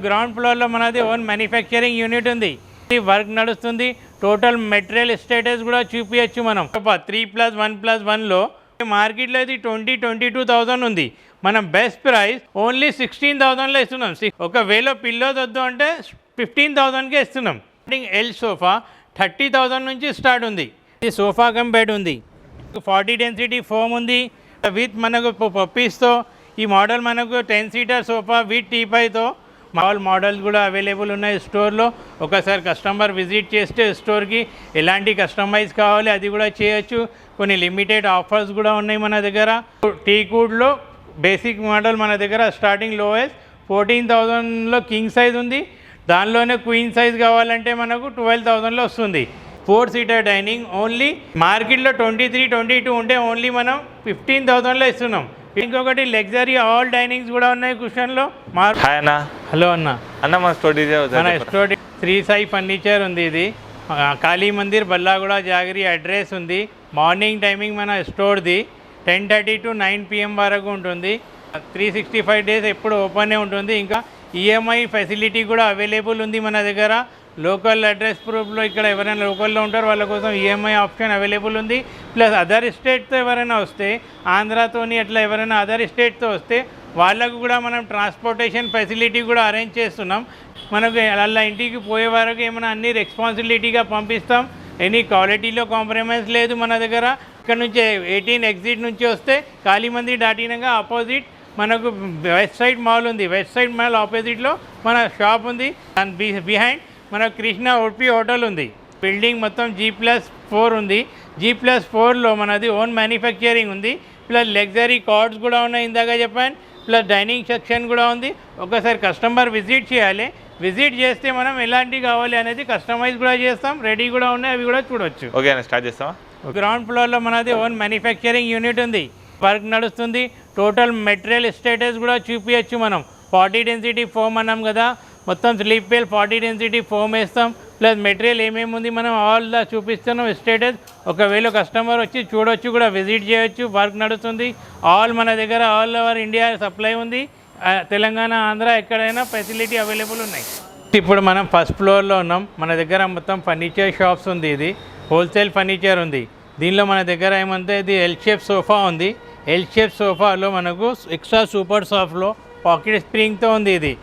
Ground ఫ్లోర్లో మనది own manufacturing unit ఉంది. వర్క్ నడుస్తుంది. టోటల్ మెటీరియల్ స్టేటస్ కూడా చూపించచ్చు. మనం 3+1+1లో మార్కెట్లో ఇది 22,000 ఉంది. మనం బెస్ట్ ప్రైస్ ఓన్లీ 16,000లో ఇస్తున్నాం. ఒకవేళ పిల్లోస్ వద్దు అంటే 15,000కే ఇస్తున్నాం. ఎల్ సోఫా 30,000 నుంచి స్టార్ట్ ఉంది. ఇది సోఫా కమ్ బెడ్ ఉంది. 40 డెన్సిటీ ఫోమ్ ఉంది విత్ మనకు పప్పీస్తో. ఈ మోడల్ మనకు 10 సీటర్ సోఫా విత్ టీపైతో ఆల్ మోడల్స్ కూడా అవైలబుల్ ఉన్నాయి స్టోర్లో. ఒకసారి కస్టమర్ విజిట్ చేస్తే స్టోర్కి ఎలాంటి కస్టమైజ్ కావాలి అది కూడా చేయొచ్చు. కొన్ని లిమిటెడ్ ఆఫర్స్ కూడా ఉన్నాయి మన దగ్గర. టీకుడ్లో బేసిక్ మోడల్ మన దగ్గర స్టార్టింగ్ లోయెస్ట్ 14,000లో కింగ్ సైజ్ ఉంది. దానిలోనే క్వీన్ సైజ్ కావాలంటే మనకు 12,000లో వస్తుంది. 4 సీటర్ డైనింగ్ ఓన్లీ మార్కెట్లో 23-22 ఉంటే ఓన్లీ మనం 15,000లో ఇస్తున్నాం. ఇంకొకటి లగ్జరీ ఆల్ డైనింగ్స్ కూడా ఉన్నాయి కుషన్లో. హాయ్ అన్న. హలో అన్న. మన స్టోర్ శ్రీ సాయి ఫర్నిచర్ ఉంది. ఇది కాళీ మందిర్ బల్లాగూడ జాగిరి అడ్రస్ ఉంది. మార్నింగ్ టైమింగ్ మన స్టోర్ది 10:30 to 9 PM వరకు ఉంటుంది. 365 days ఎప్పుడు ఓపెనే ఉంటుంది. ఇంకా ఈఎంఐ ఫెసిలిటీ కూడా అవైలబుల్ ఉంది మన దగ్గర. లోకల్ అడ్రస్ ప్రూఫ్లో ఇక్కడ ఎవరైనా లోకల్లో ఉంటారో వాళ్ళ కోసం ఈఎంఐ ఆప్షన్ అవైలబుల్ ఉంది. ప్లస్ అదర్ స్టేట్తో ఎవరైనా వస్తే ఆంధ్రాతోని అట్లా ఎవరైనా అదర్ స్టేట్తో వస్తే వాళ్ళకు కూడా మనం ట్రాన్స్పోర్టేషన్ ఫెసిలిటీ కూడా అరేంజ్ చేస్తున్నాం. మనకు అలా ఇంటికి పోయే వరకు ఏమైనా అన్ని రెస్పాన్సిబిలిటీగా పంపిస్తాం. ఎనీ క్వాలిటీలో కాంప్రమైజ్ లేదు మన దగ్గర. ఇక్కడ నుంచి 18 ఎగ్జిట్ నుంచి వస్తే కాళీమంది దాటినాక ఆపోజిట్ మనకు వెస్ట్ సైడ్ మాల్ ఉంది. వెస్ట్ సైడ్ మాల్ ఆపోజిట్లో మన షాప్ ఉంది. అండ్ బిహైండ్ మన కృష్ణ ఓపీ హోటల్ ఉంది. బిల్డింగ్ మొత్తం G+4 ఉంది. G+4లో మనది ఓన్ మ్యానుఫ్యాక్చరింగ్ ఉంది. ప్లస్ లగ్జరీ కార్డ్స్ కూడా ఉన్నాయి ఇందాక చెప్పాను. ప్లస్ డైనింగ్ సెక్షన్ కూడా ఉంది. ఒకసారి కస్టమర్ విజిట్ చేయాలి. విజిట్ చేస్తే మనం ఎలాంటివి కావాలి అనేది కస్టమైజ్ కూడా చేస్తాం. రెడీ కూడా ఉన్నాయి, అవి కూడా చూడవచ్చు. ఓకే స్టార్ట్ చేస్తాం. గ్రౌండ్ ఫ్లోర్లో మనది ఓన్ మ్యానుఫ్యాక్చరింగ్ యూనిట్ ఉంది. వర్క్ నడుస్తుంది. టోటల్ మెటీరియల్ స్టేటస్ కూడా చూపించచ్చు. మనం 40 డెన్సిటీ ఫోమ్ అన్నాం కదా, మొత్తం స్లీప్ వేల్ 40 డెన్సిటీ ఫోమ్ వేస్తాం. ప్లస్ మెటీరియల్ ఏమేమి ఉంది మనం ఆల్ దా చూపిస్తున్నాం స్టేటస్. ఒకవేళ కస్టమర్ వచ్చి చూడొచ్చు కూడా, విజిట్ చేయొచ్చు. వర్క్ నడుస్తుంది. ఆల్ మన దగ్గర ఆల్ ఓవర్ ఇండియా సప్లై ఉంది. తెలంగాణ, ఆంధ్ర ఎక్కడైనా ఫెసిలిటీ అవైలబుల్ ఉన్నాయి. ఇప్పుడు మనం ఫస్ట్ ఫ్లోర్లో ఉన్నాం. మన దగ్గర మొత్తం ఫర్నిచర్ షాప్స్ ఉంది. ఇది హోల్సేల్ ఫర్నిచర్ ఉంది. దీనిలో మన దగ్గర ఏమంటే ఇది ఎల్ షేప్ సోఫా ఉంది. ఎల్ షేప్ సోఫాలో మనకు ఎక్స్ట్రా సూపర్ సాఫ్ట్లో పాకెట్ స్ప్రింగ్తో ఉంది. ఇది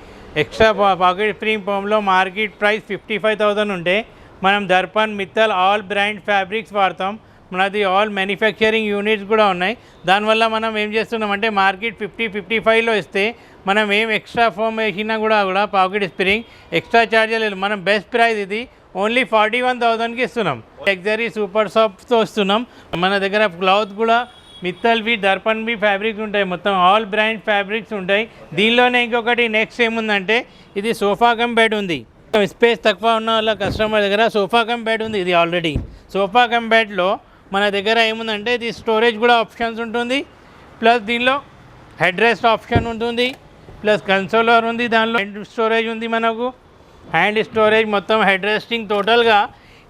ఎక్స్ట్రా పాకెట్ స్ప్రింగ్ ఫోమ్లో మార్కెట్ ప్రైస్ 55,000 ఉంటే మనం Darpan, Mittal all brand fabrics వాడతాం. మనది ఆల్ మ్యానుఫ్యాక్చరింగ్ యూనిట్స్ కూడా ఉన్నాయి. దానివల్ల మనం ఏం చేస్తున్నాం అంటే మార్కెట్ 50-55లో ఇస్తే మనం ఏం ఎక్స్ట్రా ఫోమ్ వేసినా కూడా పాకెట్ స్ప్రింగ్ ఎక్స్ట్రా ఛార్జెస్ లేదు. మనం బెస్ట్ ప్రైస్ ఇది ఓన్లీ 41,000కి ఇస్తున్నాం. లగ్జరీ సూపర్ సాఫ్ట్తో ఇస్తున్నాం. మన దగ్గర క్లాత్ కూడా మిత్తల్వి, దర్పణ్వి ఫ్యాబ్రిక్స్ ఉంటాయి. మొత్తం ఆల్ బ్రాండ్ ఫ్యాబ్రిక్స్ ఉంటాయి. దీనిలోనే ఇంకొకటి నెక్స్ట్ ఏముందంటే ఇది సోఫా కమ్ బెడ్ ఉంది. స్పేస్ తక్కువ ఉన్న వాళ్ళ కస్టమర్ దగ్గర సోఫా కమ్ బెడ్ ఉంది. ఇది ఆల్రెడీ సోఫా కమ్ బెడ్లో మన దగ్గర ఏముందంటే ఇది స్టోరేజ్ కూడా ఆప్షన్స్ ఉంటుంది. ప్లస్ దీనిలో హెడ్ రెస్ట్ ఆప్షన్ ఉంటుంది. ప్లస్ కన్సోలర్ ఉంది. దానిలో హ్యాండ్ స్టోరేజ్ ఉంది. మనకు హ్యాండ్ స్టోరేజ్ మొత్తం హెడ్ రెస్టింగ్. టోటల్గా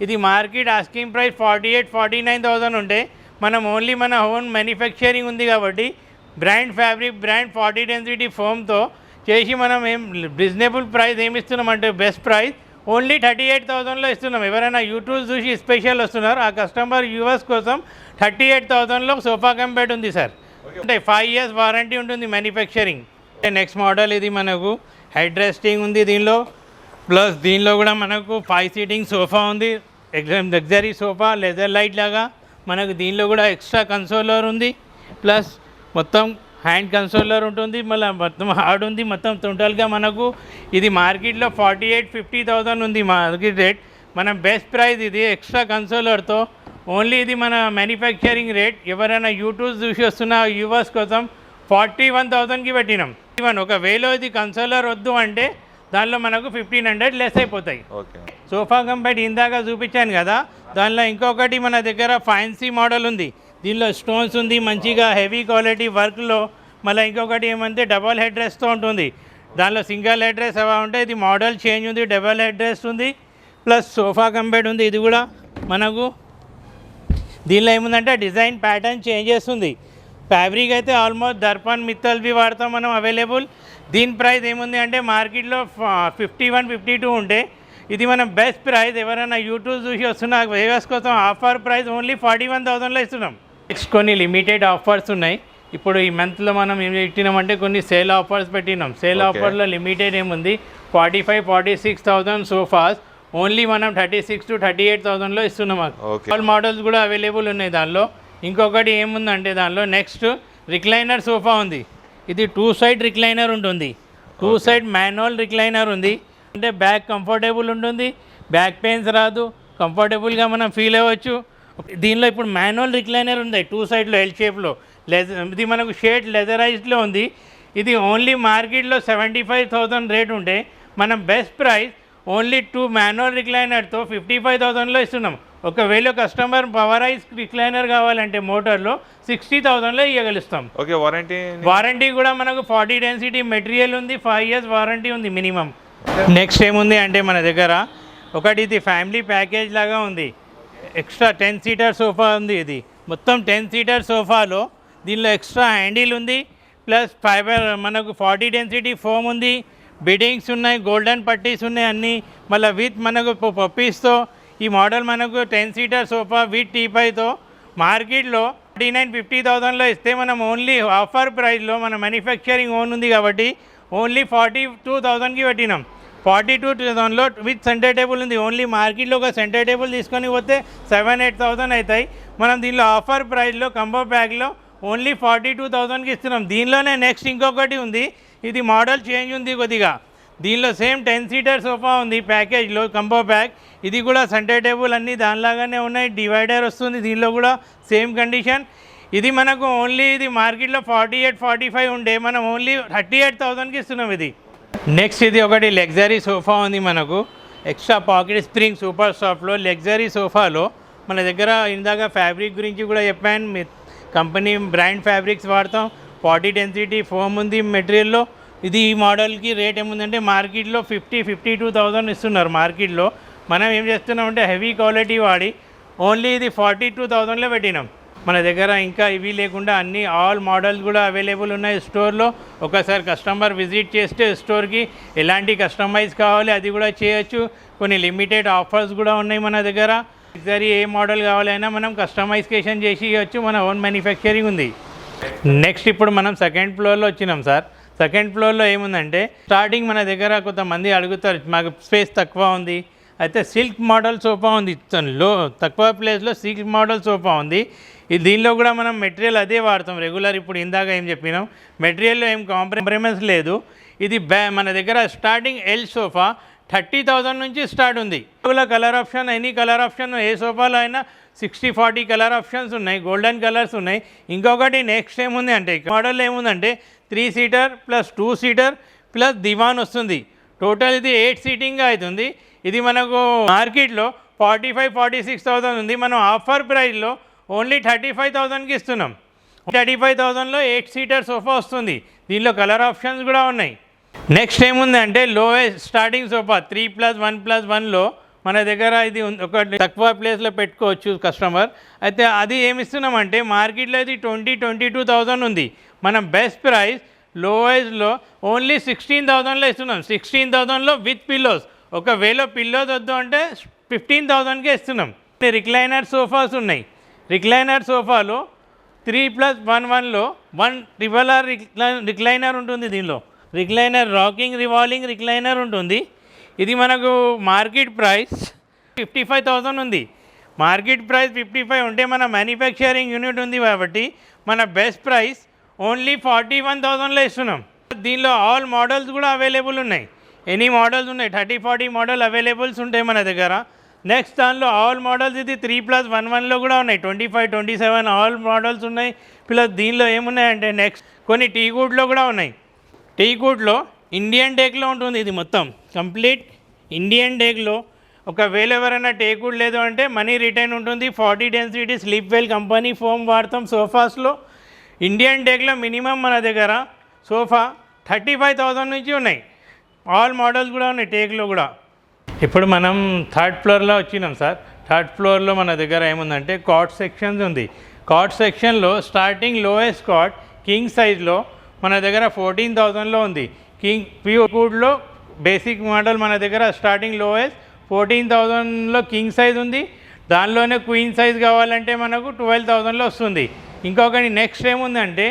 ఇది మార్కెట్ ఆస్కింగ్ ప్రైస్ 48-49,000 ఉంటే మనం ఓన్లీ మన ఓన్ మ్యానుఫ్యాక్చరింగ్ ఉంది కాబట్టి బ్రాండ్ ఫ్యాబ్రిక్, బ్రాండ్ 40 డెన్సిటీ ఫోమ్తో చేసి మనం ఏం రీజనబుల్ ప్రైస్ ఏమి ఇస్తున్నాం అంటే బెస్ట్ ప్రైస్ ఓన్లీ 38,000లో ఇస్తున్నాం. ఎవరైనా యూట్యూబ్ చూసి స్పెషల్ వస్తున్నారు ఆ కస్టమర్ యూఎస్ కోసం 38,000లో సోఫా కమ్ బెడ్ ఉంది సార్. అంటే 5 years వారంటీ ఉంటుంది మ్యానుఫ్యాక్చరింగ్. నెక్స్ట్ మోడల్ ఇది మనకు హెడ్ రెస్టింగ్ ఉంది దీనిలో. ప్లస్ దీనిలో కూడా మనకు 5 సీటింగ్ సోఫా ఉంది. లగ్జరీ సోఫా లెదర్ లైట్ లాగా. మనకు దీనిలో కూడా ఎక్స్ట్రా కన్సోలర్ ఉంది. ప్లస్ మొత్తం హ్యాండ్ కన్సోలర్ ఉంటుంది. మళ్ళీ మొత్తం హార్డ్ ఉంది. మొత్తం టోటల్గా మనకు ఇది మార్కెట్లో 48-50,000 ఉంది మార్కెట్ రేట్. మనం బెస్ట్ ప్రైస్ ఇది ఎక్స్ట్రా కన్సోలర్తో ఓన్లీ ఇది మన మ్యానుఫ్యాక్చరింగ్ రేట్. ఎవరైనా యూట్యూబ్ చూసి వస్తున్న యూవర్స్ కోసం 41,000కి పెట్టినాం. ఈవెన్ ఒకవేళ ఇది కన్సోలర్ వద్దు అంటే దానిలో మనకు 1,500 లెస్ అయిపోతాయి. సోఫా కమ్ బెడ్ ఇందాక చూపించాను కదా, దానిలో ఇంకొకటి మన దగ్గర ఫ్యాన్సీ మోడల్ ఉంది. దీనిలో స్టోన్స్ ఉంది మంచిగా హెవీ క్వాలిటీ వర్క్లో. మళ్ళీ ఇంకొకటి ఏమంటే డబల్ హెడ్ రెస్ట్తో ఉంటుంది. దానిలో సింగిల్ హెడ్ రెస్ట్ అలా ఉంటే ఇది మోడల్ చేంజ్ ఉంది. డబల్ హెడ్ రెస్ట్ ఉంది. ప్లస్ సోఫా కమ్ బెడ్ ఉంది. ఇది కూడా మనకు దీనిలో ఏముందంటే డిజైన్ ప్యాటర్న్ చేంజ్ చేస్తుంది. ఫ్యాబ్రిక్ అయితే ఆల్మోస్ట్ దర్పణ్, మిత్తల్వి వాడతాం మనం అవైలబుల్. దీని ప్రైస్ ఏముంది అంటే మార్కెట్లో 51-52 ఉంటే ఇది మనం బెస్ట్ ప్రైస్ ఎవరైనా యూట్యూబ్ చూసి వస్తున్న వేవర్స్ కోసం ఆఫర్ ప్రైస్ ఓన్లీ 41,000లో ఇస్తున్నాం. నెక్స్ట్ కొన్ని లిమిటెడ్ ఆఫర్స్ ఉన్నాయి. ఇప్పుడు ఈ మంత్లో మనం ఏం పెట్టినామంటే కొన్ని సేల్ ఆఫర్స్ పెట్టినాం. సేల్ ఆఫర్లో లిమిటెడ్ ఏముంది 45-46,000 సోఫాస్ ఓన్లీ మనం 36,000-38,000లో ఇస్తున్నాం. ఆల్ మోడల్స్ కూడా అవైలబుల్ ఉన్నాయి దానిలో. ఇంకొకటి ఏముందంటే దానిలో నెక్స్ట్ రిక్లైనర్ సోఫా ఉంది. ఇది 2 సైడ్ రిక్లైనర్ ఉంటుంది. 2 సైడ్ మాన్యువల్ రిక్లైనర్ ఉంది. అంటే బ్యాక్ కంఫర్టబుల్ ఉంటుంది, బ్యాక్ పెయిన్స్ రాదు, కంఫర్టబుల్గా మనం ఫీల్ అవ్వచ్చు. దీనిలో ఇప్పుడు మాన్యువల్ రిక్లైనర్ ఉంది 2 సైడ్లో ఎల్ షేప్లో. ఇది మనకు షేడ్ లెదరైజ్డ్లో ఉంది. ఇది ఓన్లీ మార్కెట్లో 75,000 రేట్ ఉంటే మనం బెస్ట్ ప్రైస్ ఓన్లీ 2 మాన్యువల్ రిక్లైనర్తో 55,000లో ఇస్తున్నాం. ఒకవేళ కస్టమర్ పవరైజ్ రిక్లైనర్ కావాలంటే మోటార్లో 60,000లో ఇవ్వగలుస్తాం. ఓకే, వారంటీ కూడా మనకు 40 డెన్సిటీ మెటీరియల్ ఉంది, 5 years వారంటీ ఉంది మినిమం. నెక్స్ట్ ఏముంది అంటే మన దగ్గర ఒకటి ఇది ఫ్యామిలీ ప్యాకేజ్ లాగా ఉంది. ఎక్స్ట్రా 10 సీటర్ సోఫా ఉంది. ఇది మొత్తం 10 సీటర్ సోఫాలో దీనిలో ఎక్స్ట్రా హ్యాండిల్ ఉంది, ప్లస్ ఫైబర్ మనకు 40 డెన్సిటీ ఫోమ్ ఉంది, బిడ్డింగ్స్ ఉన్నాయి, గోల్డెన్ పట్టీస్ ఉన్నాయి అన్నీ. మళ్ళీ విత్ మనకు పప్పీస్తో ఈ మోడల్ మనకు 10 సీటర్ సోఫా విత్ టీపైతో మార్కెట్లో 49-50,000లో ఇస్తే మనం ఓన్లీ ఆఫర్ ప్రైస్లో మన మ్యానుఫ్యాక్చరింగ్ ఓన్ ఉంది కాబట్టి ఓన్లీ 42,000కి పెట్టినాం. 42,000లో విత్ సెంటర్ టేబుల్ ఉంది. ఓన్లీ మార్కెట్లో ఒక సెంటర్ టేబుల్ తీసుకొని పోతే 7-8,000 అవుతాయి. మనం దీనిలో ఆఫర్ ప్రైస్లో కంబో ప్యాక్లో ఓన్లీ 42,000కి ఇస్తున్నాం. దీనిలోనే నెక్స్ట్ ఇంకొకటి ఉంది. ఇది మోడల్ చేంజ్ ఉంది కొద్దిగా. దీనిలో సేమ్ 10 సీటర్ సోఫా ఉంది ప్యాకేజ్లో కంబో ప్యాక్. ఇది కూడా సెంటర్ టేబుల్ అన్నీ దానిలాగానే ఉన్నాయి. డివైడర్ వస్తుంది దీనిలో కూడా సేమ్ కండిషన్. ఇది మనకు ఓన్లీ ఇది మార్కెట్లో 48-45 ఉండే మనం ఓన్లీ 38,000కి ఇస్తున్నాం ఇది. నెక్స్ట్ ఇది ఒకటి లగ్జరీ సోఫా ఉంది మనకు. ఎక్స్ట్రా పాకెట్ స్ప్రింగ్ సూపర్ సాఫ్ట్లో లగ్జరీ సోఫాలో మన దగ్గర ఇందాక ఫ్యాబ్రిక్ గురించి కూడా చెప్పాను. కంపెనీ బ్రాండ్ ఫ్యాబ్రిక్స్ వాడతాం. 40 డెన్సిటీ ఫోమ్ ఉంది మెటీరియల్లో. ఇది ఈ మోడల్కి రేట్ ఏముందంటే మార్కెట్లో 50-52,000 ఇస్తున్నారు మార్కెట్లో. మనం ఏం చేస్తున్నామంటే హెవీ క్వాలిటీ వాడి ఓన్లీ ఇది 42,000లో పెట్టినాం. మన దగ్గర ఇంకా ఇవి లేకుండా అన్ని ఆల్ మోడల్స్ కూడా అవైలబుల్ ఉన్నాయి స్టోర్లో. ఒకసారి కస్టమర్ విజిట్ చేస్తే స్టోర్కి ఎలాంటి కస్టమైజ్ కావాలి అది కూడా చేయొచ్చు. కొన్ని లిమిటెడ్ ఆఫర్స్ కూడా ఉన్నాయి మన దగ్గర. లగ్జరీ ఏ మోడల్ కావాలైనా మనం కస్టమైజేషన్ చేసి ఇవ్వచ్చు. మన ఓన్ మ్యానుఫ్యాక్చరింగ్ ఉంది. నెక్స్ట్ ఇప్పుడు మనం సెకండ్ ఫ్లోర్లో వచ్చినాం సార్. సెకండ్ ఫ్లోర్లో ఏముందంటే స్టార్టింగ్ మన దగ్గర కొంతమంది అడుగుతారు మాకు స్పేస్ తక్కువ ఉంది, అయితే సిల్క్ మోడల్ సోఫా ఉంది. తక్కువ ప్లేస్లో సిల్క్ మోడల్ సోఫా ఉంది. దీనిలో కూడా మనం మెటీరియల్ అదే వాడతాం రెగ్యులర్. ఇప్పుడు ఇందాక ఏం చెప్పినాం మెటీరియల్లో ఏం కాంప్రమైజ్ లేదు. ఇది మన దగ్గర స్టార్టింగ్ ఎల్ సోఫా 30,000 నుంచి స్టార్ట్ ఉంది. Colour option any colour option A సోఫాలో అయినా 60-40 కలర్ ఆప్షన్స్ ఉన్నాయి. గోల్డెన్ కలర్స్ ఉన్నాయి. ఇంకొకటి నెక్స్ట్ ఏముంది అంటే మోడల్ ఏముందంటే 3 సీటర్ ప్లస్ 2 సీటర్ ప్లస్ దివాన్ వస్తుంది. టోటల్ ఇది 8 సీటింగ్గా అవుతుంది. ఇది మనకు మార్కెట్లో 45-46,000 ఉంది. మనం ఆఫర్ ప్రైస్లో ఓన్లీ 35,000కి ఇస్తున్నాం. 35,000లో 8 సీటర్ సోఫా వస్తుంది. దీనిలో కలర్ ఆప్షన్స్ కూడా ఉన్నాయి. నెక్స్ట్ ఏముంది అంటే లోయెస్ట్ స్టార్టింగ్ సోఫా 3+1+1లో మన దగ్గర ఇది ఒకటి తక్కువ ప్లేస్లో పెట్టుకోవచ్చు కస్టమర్. అయితే అది ఏమి ఇస్తున్నామంటే మార్కెట్లో ఇది 20-22,000 ఉంది. మనం బెస్ట్ ప్రైస్ లోయెస్ట్లో ఓన్లీ 16,000లో ఇస్తున్నాం. 16,000లో విత్ పిల్లోస్. ఒకవేళ పిల్లోస్ వద్దు అంటే 15,000కే ఇస్తున్నాం. రిక్లైనర్ సోఫాస్ ఉన్నాయి. రిక్లైనర్ సోఫాలో 3+1+1లో 1 రివలర్ రిక్లైనర్ ఉంటుంది. దీనిలో రిక్లైనర్ రాకింగ్ రివాల్వింగ్ రిక్లైనర్ ఉంటుంది. ఇది మనకు మార్కెట్ ప్రైస్ 55,000 ఉంది. మార్కెట్ ప్రైస్ 55 ఉంటే మన మ్యానుఫ్యాక్చరింగ్ యూనిట్ ఉంది కాబట్టి మన బెస్ట్ ప్రైస్ ఓన్లీ 41,000లో ఇస్తున్నాం. దీనిలో ఆల్ మోడల్స్ కూడా అవైలబుల్ ఉన్నాయి. ఎనీ మోడల్స్ ఉన్నాయి. 30-40 మోడల్ అవైలబుల్స్ ఉంటాయి మన దగ్గర. నెక్స్ట్ దానిలో ఆల్ మోడల్స్ ఇది 3+1+1లో కూడా ఉన్నాయి. 25-27 ఆల్ మోడల్స్ ఉన్నాయి. ప్లస్ దీనిలో ఏమున్నాయంటే నెక్స్ట్ కొన్ని టీగుడ్లో కూడా ఉన్నాయి. టీగుడ్లో ఇండియన్ టేక్లో ఉంటుంది. ఇది మొత్తం కంప్లీట్ ఇండియన్ టేక్లో. ఒకవేళ ఎవరైనా టేకుడ్ లేదు అంటే మనీ రిటర్న్ ఉంటుంది. 40 density sleep well company foam వాడతాం సోఫాస్లో. ఇండియన్ టేక్లో మినిమం మన దగ్గర సోఫా 35,000 నుంచి ఉన్నాయి. ఆల్ మోడల్స్ కూడా ఉన్నాయి టేక్లో కూడా. ఇప్పుడు మనం థర్డ్ ఫ్లోర్లో వచ్చినాం సార్. థర్డ్ ఫ్లోర్లో మన దగ్గర ఏముందంటే కాట్ సెక్షన్స్ ఉంది. కాట్ సెక్షన్లో స్టార్టింగ్ లోయెస్ట్ కాట్ కింగ్ సైజ్లో మన దగ్గర 14,000లో ఉంది. కింగ్ ప్యూర్లో బేసిక్ మోడల్ మన దగ్గర స్టార్టింగ్ లోయెస్ట్ 14,000లో కింగ్ సైజ్ ఉంది. దానిలోనే క్వీన్ సైజ్ కావాలంటే మనకు 12,000లో వస్తుంది. ఇంకొకటి నెక్స్ట్ ఏముందంటే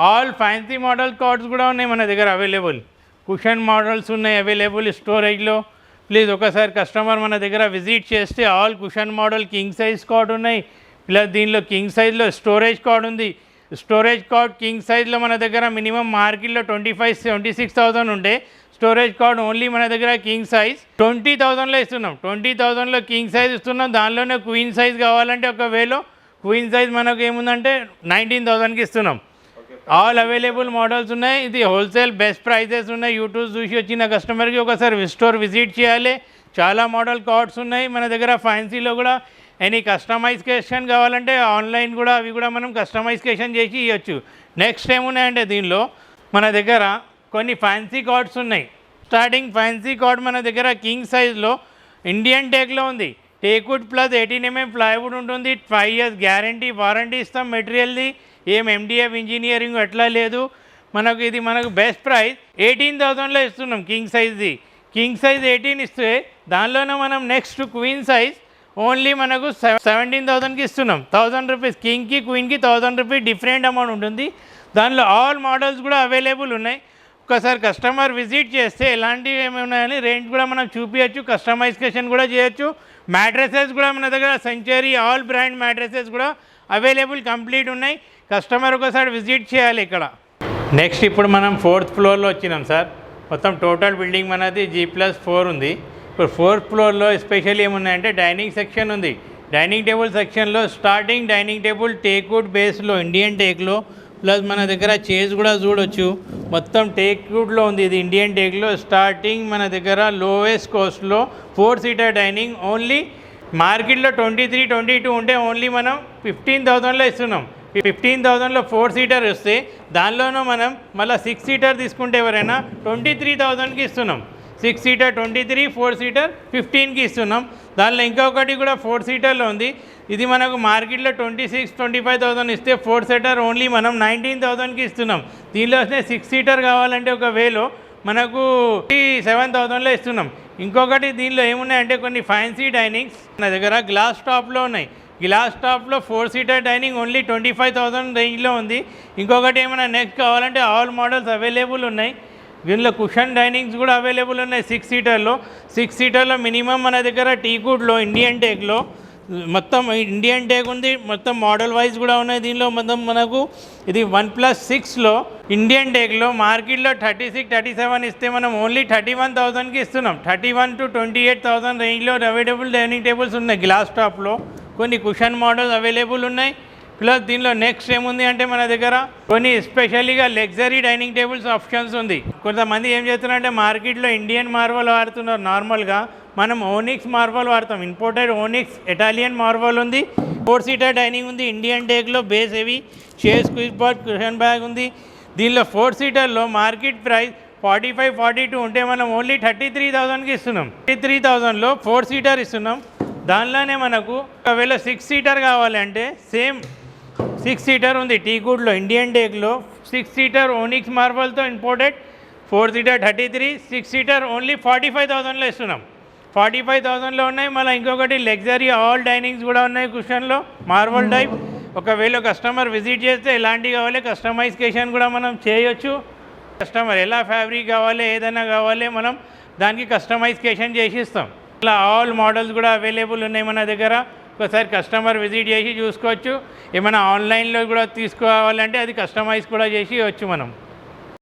ఆల్ ఫ్యాన్సీ మోడల్ కార్డ్స్ కూడా ఉన్నాయి మన దగ్గర అవైలబుల్. కుషన్ మోడల్స్ ఉన్నాయి అవైలబుల్ స్టోరేజ్లో. ప్లీజ్ ఒకసారి కస్టమర్ మన దగ్గర విజిట్ చేస్తే all cushion model king size card ఉన్నాయి. ప్లస్ దీనిలో కింగ్ సైజ్లో స్టోరేజ్ కార్డ్ ఉంది. స్టోరేజ్ కార్డ్ కింగ్ సైజ్లో మన దగ్గర మినిమం మార్కెట్లో 25,000-26,000 ఉంటే స్టోరేజ్ కార్డ్ ఓన్లీ మన దగ్గర కింగ్ సైజ్ 20,000లో ఇస్తున్నాం. 20,000లో కింగ్ సైజ్ ఇస్తున్నాం. దానిలోనే క్వీన్ సైజ్ కావాలంటే ఒకవేళ క్వీన్ సైజ్ మనకు ఏముందంటే 19,000కి ఇస్తున్నాం. ఆల్ అవైలబుల్ మోడల్స్ ఉన్నాయి. ఇది హోల్సేల్ బెస్ట్ ప్రైజెస్ ఉన్నాయి. యూట్యూబ్ చూసి వచ్చిన కస్టమర్కి ఒకసారి స్టోర్ విజిట్ చేయాలి. చాలా మోడల్ కార్డ్స్ ఉన్నాయి మన దగ్గర. ఫ్యాన్సీలో కూడా ఎనీ కస్టమైజేషన్ కావాలంటే ఆన్లైన్ కూడా అవి కూడా మనం కస్టమైజేషన్ చేసి ఇవ్వచ్చు. నెక్స్ట్ ఏమున్నాయంటే దీనిలో మన దగ్గర కొన్ని ఫ్యాన్సీ కార్డ్స్ ఉన్నాయి. స్టార్టింగ్ ఫ్యాన్సీ కార్డ్ మన దగ్గర కింగ్ సైజ్లో ఇండియన్ టేక్లో ఉంది. టేక్వుడ్ ప్లస్ 18mm ప్లైవుడ్ ఉంటుంది. 5 years గ్యారంటీ వారంటీ ఇస్తాం. మెటీరియల్ది ఏం MDF ఇంజనీరింగ్ ఎట్లా లేదు. మనకు ఇది మనకు బెస్ట్ ప్రైస్ 18,000లో ఇస్తున్నాం కింగ్ సైజ్ది. కింగ్ సైజ్ 18 ఇస్తే దానిలోనే మనం నెక్స్ట్ క్వీన్ సైజ్ ఓన్లీ మనకు 17,000కి ఇస్తున్నాం. 1,000 రూపీస్ కింగ్కి క్వీన్కి 1,000 రూపీస్ డిఫరెంట్ అమౌంట్ ఉంటుంది. దానిలో ఆల్ మోడల్స్ కూడా అవైలబుల్ ఉన్నాయి. ఒకసారి కస్టమర్ విజిట్ చేస్తే ఎలాంటివి ఏమి ఉన్నాయని రేంజ్ కూడా మనం చూపించచ్చు. కస్టమైజేషన్ కూడా చేయొచ్చు. మ్యాట్రసెస్ కూడా మన దగ్గర సెంచరీ ఆల్ బ్రాండ్ మ్యాట్రసెస్ కూడా అవైలబుల్ కంప్లీట్ ఉన్నాయి. కస్టమర్ ఒకసారి విజిట్ చేయాలి ఇక్కడ. నెక్స్ట్ ఇప్పుడు మనం 4th ఫ్లోర్లో వచ్చినాం సార్. మొత్తం టోటల్ బిల్డింగ్ మనది G+4 ఉంది. ఇప్పుడు 4th ఫ్లోర్లో ఎస్పెషల్లీ ఏమున్నాయంటే డైనింగ్ సెక్షన్ ఉంది. డైనింగ్ టేబుల్ సెక్షన్లో స్టార్టింగ్ డైనింగ్ టేబుల్ టేక్వుడ్ బేస్లో ఇండియన్ టేక్లో ప్లస్ మన దగ్గర చైర్స్ కూడా చూడొచ్చు. మొత్తం టేక్వుడ్లో ఉంది. ఇది ఇండియన్ టేక్లో స్టార్టింగ్ మన దగ్గర లోయెస్ట్ కాస్ట్లో 4 seater డైనింగ్ ఓన్లీ మార్కెట్లో 23-22 ఉంటే ఓన్లీ మనం 15,000లో ఇస్తున్నాం. 15,000లో 4 seater వస్తే దానిలోనూ మనం మళ్ళీ 6 seater తీసుకుంటే ఎవరైనా 23,000కి ఇస్తున్నాం. 6 seater 23, 4 seater 15కి ఇస్తున్నాం. దానిలో ఇంకొకటి కూడా 4 seaterలో ఉంది. ఇది మనకు మార్కెట్లో 26-25,000 ఇస్తే 4 seater ఓన్లీ మనం 19,000కి ఇస్తున్నాం. దీనిలోనే 6 seater కావాలంటే ఒకవేళ మనకు 7,000లో ఇస్తున్నాం. ఇంకొకటి దీనిలో ఏమున్నాయంటే కొన్ని ఫ్యాన్సీ డైనింగ్స్ మన దగ్గర గ్లాస్ టాప్లో ఉన్నాయి. గ్లాస్ టాప్లో 4 seater డైనింగ్ ఓన్లీ 25,000 రేంజ్లో ఉంది. ఇంకొకటి ఏమైనా నెక్స్ట్ కావాలంటే ఆల్ మోడల్స్ అవైలబుల్ ఉన్నాయి. దీనిలో కుషన్ డైనింగ్స్ కూడా అవైలబుల్ ఉన్నాయి 6 seaterలో. 6 seaterలో మినిమం మన దగ్గర టీకుడ్లో ఇండియన్ టేక్లో మొత్తం ఇండియన్ టేక్ ఉంది. మొత్తం మోడల్ వైజ్ కూడా ఉన్నాయి. దీనిలో మొత్తం మనకు ఇది 1+6లో ఇండియన్ టేక్లో మార్కెట్లో 36-37 ఇస్తే మనం ఓన్లీ 31,000కి ఇస్తున్నాం. 31 to 28,000 రేంజ్లో అవైలబుల్ డైనింగ్ టేబుల్స్ ఉన్నాయి. గ్లాస్ టాప్లో కొన్ని కుషన్ మోడల్స్ అవైలబుల్ ఉన్నాయి. ప్లస్ దీనిలో నెక్స్ట్ ఏముంది అంటే మన దగ్గర కొన్ని ఎస్పెషల్లీగా లగ్జరీ డైనింగ్ టేబుల్స్ ఆప్షన్స్ ఉంది. కొంతమంది ఏం చేస్తున్నారంటే మార్కెట్లో ఇండియన్ మార్బల్ వాడుతున్నారు. నార్మల్గా మనం ఓనిక్స్ మార్బల్ వాడతాం. ఇంపోర్టెడ్ ఓనిక్స్ ఇటాలియన్ మార్బల్ ఉంది. 4 seater డైనింగ్ ఉంది ఇండియన్ టేక్లో. Base heavy chair squeeze bat cushion bag ఉంది. దీనిలో 4 seaterలో మార్కెట్ ప్రైస్ 45-42 ఉంటే మనం ఓన్లీ 33,000కి ఇస్తున్నాం. 33,000లో 4 seater ఇస్తున్నాం. దానిలోనే మనకు ఒకవేళ 6 seater కావాలంటే సేమ్ 6 seater ఉంది టీకుడ్లో ఇండియన్ టేక్లో. 6 seater ఓనిక్స్ మార్బల్తో ఇంపోర్టెడ్ 4 seater 33, 6 seater ఓన్లీ 45,000లో ఇస్తున్నాం. 45,000లో ఉన్నాయి. మళ్ళీ ఇంకొకటి లగ్జరీ ఆల్ డైనింగ్స్ కూడా ఉన్నాయి కుషన్లో మార్బల్ టైప్. ఒకవేళ కస్టమర్ విజిట్ చేస్తే ఎలాంటివి కావాలి కస్టమైజేషన్ కూడా మనం చేయొచ్చు. కస్టమర్ ఎలా ఫ్యాబ్రిక్ కావాలి ఏదైనా కావాలి మనం దానికి కస్టమైజేషన్ చేసి ఇస్తాం. ఇలా ఆల్ మోడల్స్ కూడా అవైలబుల్ ఉన్నాయి మన దగ్గర. ఒకసారి కస్టమర్ విజిట్ చేసి చూసుకోవచ్చు. ఏమైనా ఆన్లైన్లో కూడా తీసుకోవాలంటే అది కస్టమైజ్ కూడా చేసి ఇవ్వచ్చు మనం.